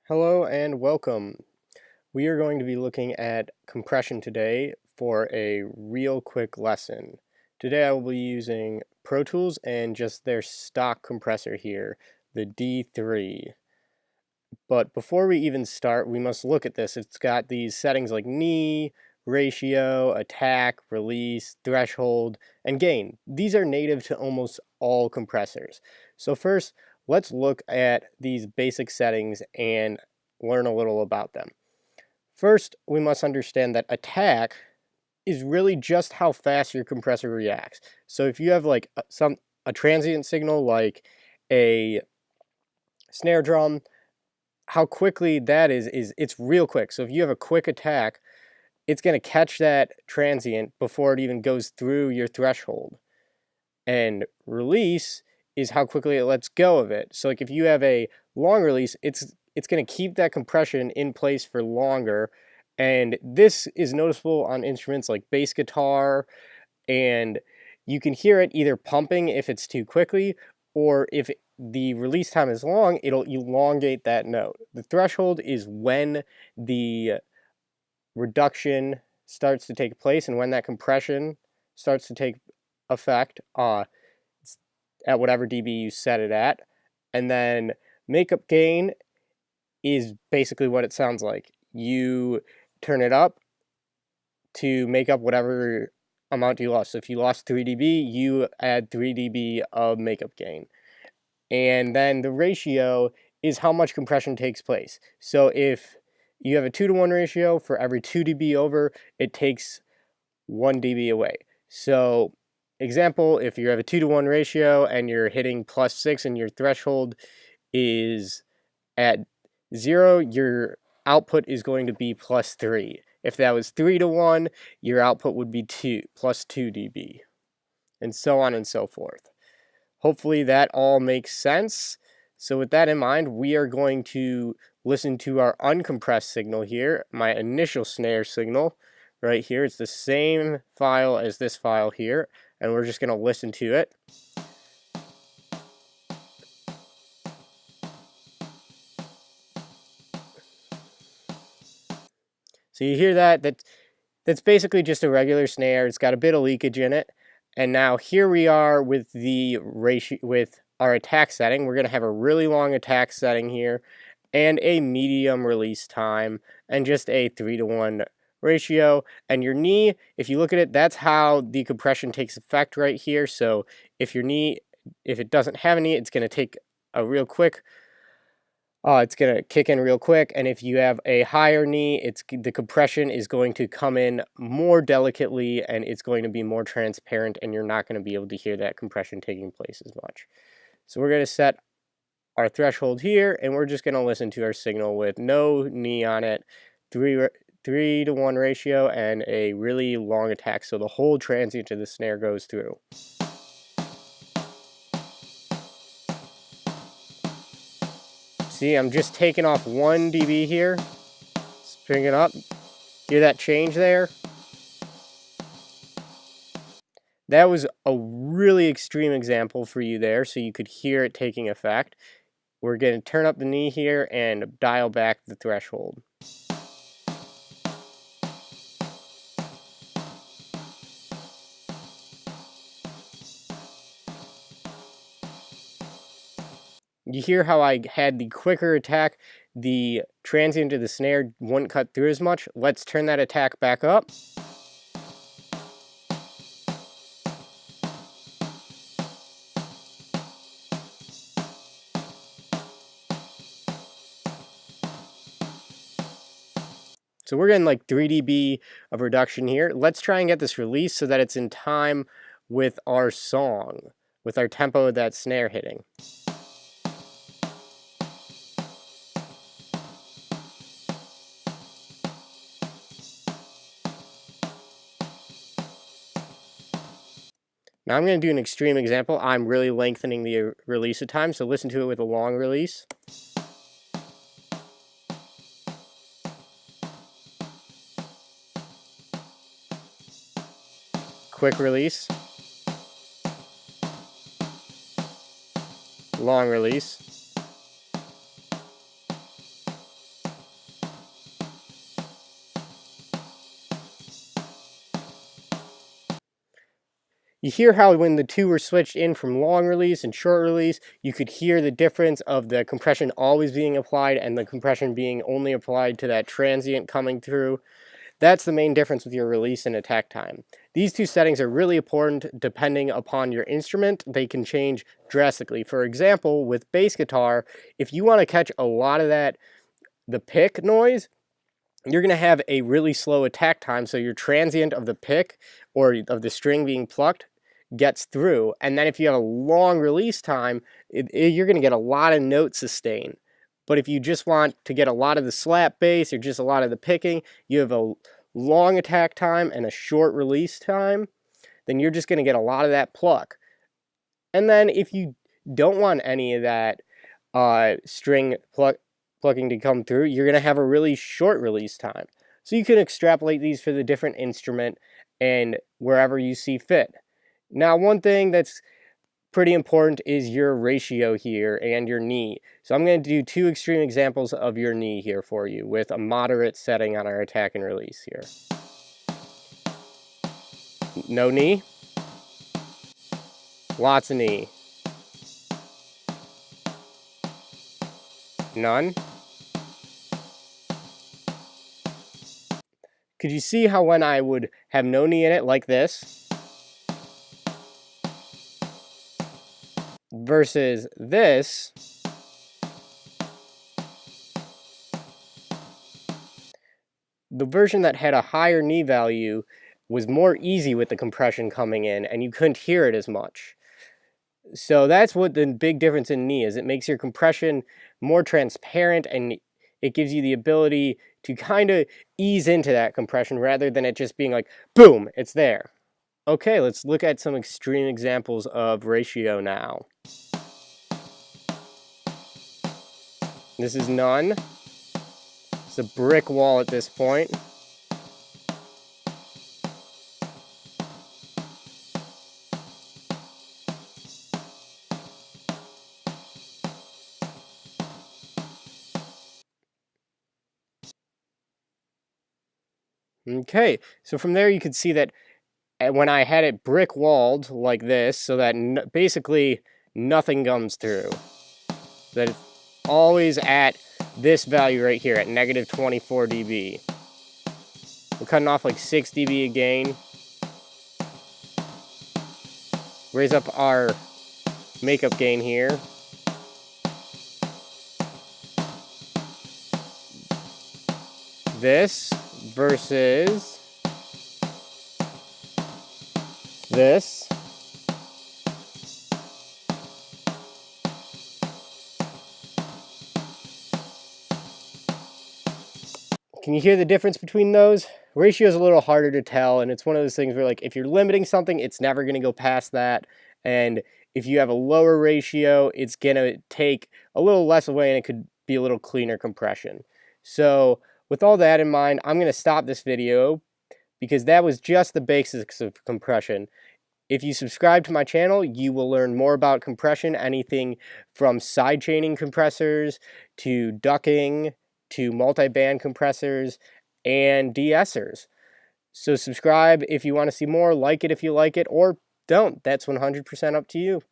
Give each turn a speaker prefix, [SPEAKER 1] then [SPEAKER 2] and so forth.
[SPEAKER 1] Hello and welcome. We are going to be looking at compression today for a real quick lesson. Today I will be using Protools and just their stock compressor here, the D3. But before we even start, we must look at this. It's got these settings like knee, ratio, attack, release, threshold, and gain. These are native to almost all compressors. So first, let's look at these basic settings and learn a little about them. First, we must understand that attack is really just how fast your compressor reacts. So if you have like a transient signal like a snare drum, how quickly that is it's real quick. So if you have a quick attack, it's going to catch that transient before it even goes through your threshold. And release is how quickly it lets go of it. So like if you have a long release, it's going to keep that compression in place for longer. And this is noticeable on instruments like bass guitar, and you can hear it either pumping if it's too quickly, or if the release time is long, it'll elongate that note. The threshold is when the reduction starts to take place and when that compression starts to take effect at whatever dB you set it at. And then makeup gain is basically what it sounds like. You turn it up to make up whatever amount you lost. So if you lost 3 dB, you add 3 dB of makeup gain. And then the ratio is how much compression takes place. So if you have a 2-to-1 ratio, for every 2 dB over, it takes 1 dB away. So example, if you have a 2-to-1 ratio and you're hitting +6 and your threshold is at 0, your output is going to be +3. If that was 3-to-1, your output would be +2 dB, and so on and so forth. Hopefully that all makes sense. So with that in mind, we are going to listen to our uncompressed signal here, my initial snare signal right here. It's the same file as this file here, and we're just going to listen to it. So you hear that's basically just a regular snare. It's got a bit of leakage in it. And now here we are with the ratio, with our attack setting. We're going to have a really long attack setting here and a medium release time and just a 3-to-1 ratio. And your knee, if you look at it, that's how the compression takes effect right here. So if it doesn't have a knee, it's going to take a real quick it's going to kick in real quick, and if you have a higher knee, the compression is going to come in more delicately, and it's going to be more transparent, and you're not going to be able to hear that compression taking place as much. So we're going to set our threshold here, and we're just going to listen to our signal with no knee on it, 3-to-1 ratio, and a really long attack, so the whole transient of the snare goes through. See, I'm just taking off 1 dB here. Let's bring it up. Hear that change there? That was a really extreme example for you there, so you could hear it taking effect. We're going to turn up the knee here and dial back the threshold. You hear how I had the quicker attack, the transient of the snare wouldn't cut through as much. Let's turn that attack back up. So we're getting like 3 dB of reduction here. Let's try and get this released so that it's in time with our song, with our tempo of that snare hitting. Now I'm going to do an extreme example. I'm really lengthening the release of time, so listen to it with a long release. Quick release. Long release. You hear how when the two were switched in from long release and short release, you could hear the difference of the compression always being applied and the compression being only applied to that transient coming through. That's the main difference with your release and attack time. These two settings are really important depending upon your instrument. They can change drastically. For example, with bass guitar, if you want to catch a lot of the pick noise, you're going to have a really slow attack time, so your transient of the pick or of the string being plucked gets through. And then if you have a long release time, you're going to get a lot of note sustain. But if you just want to get a lot of the slap bass or just a lot of the picking, you have a long attack time and a short release time, then you're just going to get a lot of that pluck. And then if you don't want any of that string plucking to come through, you're going to have a really short release time. So you can extrapolate these for the different instrument and wherever you see fit. Now, one thing that's pretty important is your ratio here and your knee. So I'm going to do two extreme examples of your knee here for you with a moderate setting on our attack and release here. No knee. Lots of knee. None. Could you see how when I would have no knee in it like this versus this, the version that had a higher knee value was more easy with the compression coming in and you couldn't hear it as much. So that's what the big difference in knee is. It makes your compression more transparent and it gives you the ability to kind of ease into that compression rather than it just being like, boom, it's there. Okay, let's look at some extreme examples of ratio now. This is none. It's a brick wall at this point. Okay, so from there you can see that when I had it brick walled like this, so that basically nothing comes through, that it's always at this value right here at negative 24 dB. We're cutting off like 6 dB a gain. Raise up our makeup gain here. This versus this. Can you hear the difference between those? Ratio is a little harder to tell, and it's one of those things where, like, if you're limiting something, it's never going to go past that. And if you have a lower ratio, it's going to take a little less away and it could be a little cleaner compression. So with all that in mind, I'm going to stop this video because that was just the basics of compression. If you subscribe to my channel, you will learn more about compression, anything from sidechaining compressors to ducking to multi-band compressors and de-essers. So subscribe if you want to see more, like it if you like it, or don't. That's 100% up to you.